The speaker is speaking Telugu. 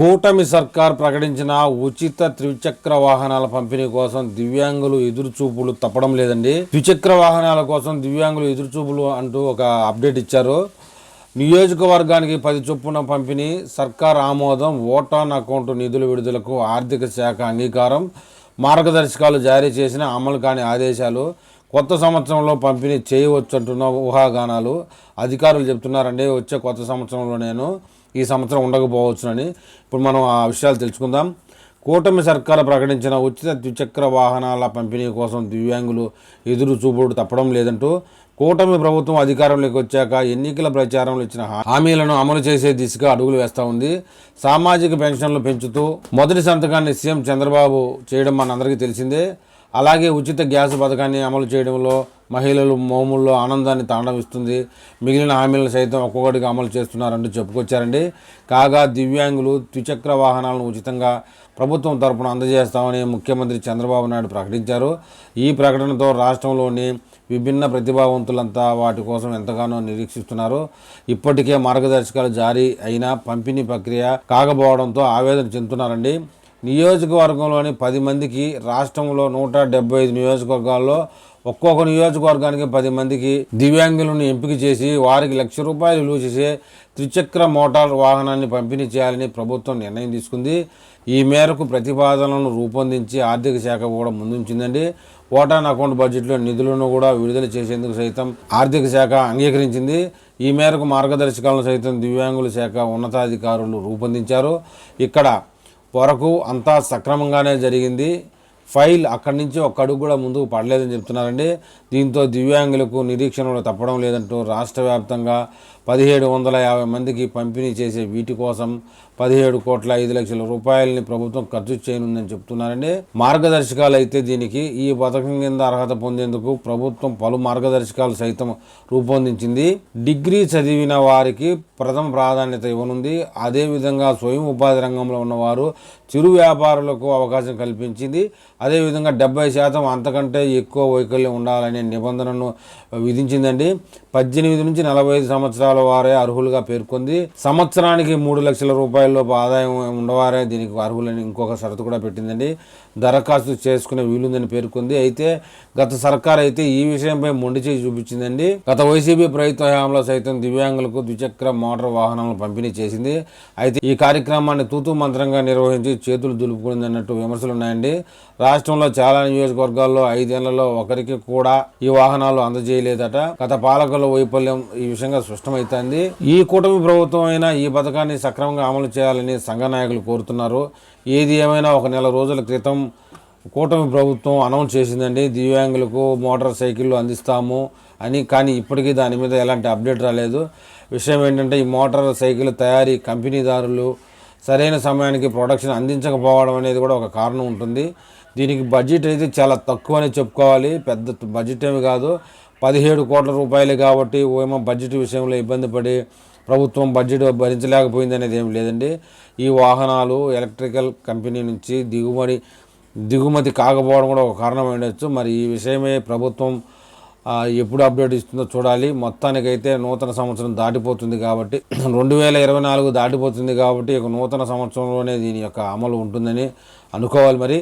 కూటమి సర్కార్ ప్రకటించిన ఉచిత త్రిచక్ర వాహనాల పంపిణీ కోసం దివ్యాంగులు ఎదురుచూపులు తప్పడం లేదండి. ద్విచక్ర వాహనాల కోసం దివ్యాంగులు ఎదురుచూపులు అంటూ ఒక అప్డేట్ ఇచ్చారు. నియోజకవర్గానికి 10 చొప్పున పంపిణీ, సర్కార్ ఆమోదం, ఓట్ ఆన్ అకౌంట్ నిధుల విడుదలకు ఆర్థిక శాఖ అంగీకారం, మార్గదర్శకాలు జారీ చేసిన అమలు కాని ఆదేశాలు, కొత్త సంవత్సరంలో పంపిణీ చేయవచ్చంటున్న ఊహాగానాలు. అధికారులు చెప్తున్నారండి, వచ్చే కొత్త సంవత్సరంలో ఈ సంవత్సరం ఉండకపోవచ్చునని. ఇప్పుడు మనం ఆ విషయాలు తెలుసుకుందాం. కూటమి సర్కారు ప్రకటించిన ఉచిత ద్విచక్ర వాహనాల పంపిణీ కోసం దివ్యాంగులు ఎదురు చూపుడు తప్పడం లేదంటూ కూటమి ప్రభుత్వం అధికారంలోకి వచ్చాక ఎన్నికల ప్రచారంలో ఇచ్చిన హామీలను అమలు చేసే దిశగా అడుగులు వేస్తూ ఉంది. సామాజిక పెన్షన్లు పెంచుతూ మొదటి సంతకాన్ని సీఎం చంద్రబాబు చేయడం మనందరికీ తెలిసిందే. అలాగే ఉచిత గ్యాస్ పథకాన్ని అమలు చేయడంలో మహిళలు మోముల్లో ఆనందాన్ని తాండవిస్తుంది. మిగిలిన హామీలను సైతం ఒక్కొక్కటిగా అమలు చేస్తున్నారంటూ చెప్పుకొచ్చారండి. కాగా దివ్యాంగులు ద్విచక్ర వాహనాలను ఉచితంగా ప్రభుత్వం తరపున అందజేస్తామని ముఖ్యమంత్రి చంద్రబాబు నాయుడు ప్రకటించారు. ఈ ప్రకటనతో రాష్ట్రంలోని విభిన్న ప్రతిభావంతులంతా వాటి కోసం ఎంతగానో నిరీక్షిస్తున్నారు. ఇప్పటికే మార్గదర్శకాలు జారీ అయినా పంపిణీ ప్రక్రియ కాకపోవడంతో ఆవేదన చెందుతున్నారండి. నియోజకవర్గంలోని 10 మందికి, రాష్ట్రంలో 175 నియోజకవర్గాల్లో ఒక్కొక్క నియోజకవర్గానికి 10 మందికి దివ్యాంగులను ఎంపిక చేసి వారికి ₹1,00,000 విలువ చేసే త్రిచక్ర మోటార్ వాహనాన్ని పంపిణీ చేయాలని ప్రభుత్వం నిర్ణయం తీసుకుంది. ఈ మేరకు ప్రతిపాదనలను రూపొందించి ఆర్థిక శాఖ కూడా ముందుంచిందండి. ఓట్ ఆన్ అకౌంట్ బడ్జెట్లో నిధులను కూడా విడుదల చేసేందుకు సైతం ఆర్థిక శాఖ అంగీకరించింది. ఈ మేరకు మార్గదర్శకాలను సైతం దివ్యాంగుల శాఖ ఉన్నతాధికారులు రూపొందించారు. ఇక్కడ వరకు అంతా సక్రమంగానే జరిగింది. ఫైల్ అక్కడి నుంచి ఒక్క అడుగు కూడా ముందుకు పడలేదని చెప్తున్నారండి. దీంతో దివ్యాంగులకు నిరీక్షణలు తప్పడం లేదంటూ రాష్ట్ర వ్యాప్తంగా 1750 మందికి పంపిణీ చేసే వీటి కోసం 17,05,00,000 ప్రభుత్వం ఖర్చు చేయనుందని చెప్తున్నారండి. మార్గదర్శకాలు అయితే దీనికి ఈ పథకం కింద అర్హత పొందేందుకు ప్రభుత్వం పలు మార్గదర్శకాలు సైతం రూపొందించింది. డిగ్రీ చదివిన వారికి ప్రథమ ప్రాధాన్యత ఇవ్వనుంది. అదేవిధంగా స్వయం ఉపాధి రంగంలో ఉన్నవారు, చిరు వ్యాపారులకు అవకాశం కల్పించింది. అదేవిధంగా 70% అంతకంటే ఎక్కువ వైకల్యం ఉండాలనే నిబంధనను విధించిందండి. 18 నుంచి 45 సంవత్సరాల వారే అర్హులుగా పేర్కొంది. సంవత్సరానికి ₹3,00,000 లోపు ఆదాయం ఉండవారే దీనికి అర్హులని ఇంకొక షరతు కూడా పెట్టిందండి. దరఖాస్తు చేసుకునే వీలుందని పేర్కొంది. అయితే గత సర్కార్ అయితే ఈ విషయంపై మొండి చేయి చూపించిందండి. గత వైసీపీ ప్రభుత్వ హయాంలో సైతం దివ్యాంగులకు ద్విచక్ర మోటార్ వాహనాలను పంపిణీ చేసింది. అయితే ఈ కార్యక్రమాన్ని తూతూ మంత్రంగా నిర్వహించి చేతులు దులుపుకుంది అన్నట్టు విమర్శలు ఉన్నాయండి. రాష్ట్రంలో చాలా నియోజకవర్గాల్లో 5 ఏళ్లలో ఒకరికి కూడా ఈ వాహనాలు అందజేయలేదట. గత పాలకుల వైఫల్యం ఈ విషయంగా స్పష్టమవుతోంది. ఈ కూటమి ప్రభుత్వం అయినా ఈ పథకాన్ని సక్రమంగా అమలు చేయాలని సంఘ నాయకులు కోరుతున్నారు. ఏది ఏమైనా ఒక నెల రోజుల క్రితం కూటమి ప్రభుత్వం అనౌన్స్ చేసిందండి, దివ్యాంగులకు మోటార్ సైకిళ్ళు అందిస్తాము అని. కానీ ఇప్పటికీ దాని మీద ఎలాంటి అప్డేట్ రాలేదు. విషయం ఏంటంటే, ఈ మోటార్ సైకిల్ తయారీ కంపెనీదారులు సరైన సమయానికి ప్రొడక్షన్ అందించకపోవడం అనేది కూడా ఒక కారణం ఉంటుంది. దీనికి బడ్జెట్ అయితే చాలా తక్కువ అని చెప్పుకోవాలి. పెద్ద బడ్జెట్ ఏమి కాదు, 17 కోట్ల రూపాయలు కాబట్టి ఏమో బడ్జెట్ విషయంలో ఇబ్బంది పడి ప్రభుత్వం బడ్జెట్ భరించలేకపోయింది అనేది ఏమి లేదండి. ఈ వాహనాలు ఎలక్ట్రికల్ కంపెనీ నుంచి దిగుమతి కాకపోవడం కూడా ఒక కారణం ఉండొచ్చు. మరి ఈ విషయమే ప్రభుత్వం ఎప్పుడు అప్డేట్ ఇస్తుందో చూడాలి. మొత్తానికైతే నూతన సంవత్సరం దాటిపోతుంది కాబట్టి 2024 దాటిపోతుంది కాబట్టి ఇక నూతన సంవత్సరంలోనే దీని యొక్క అమలు ఉంటుందని అనుకోవాలి. మరి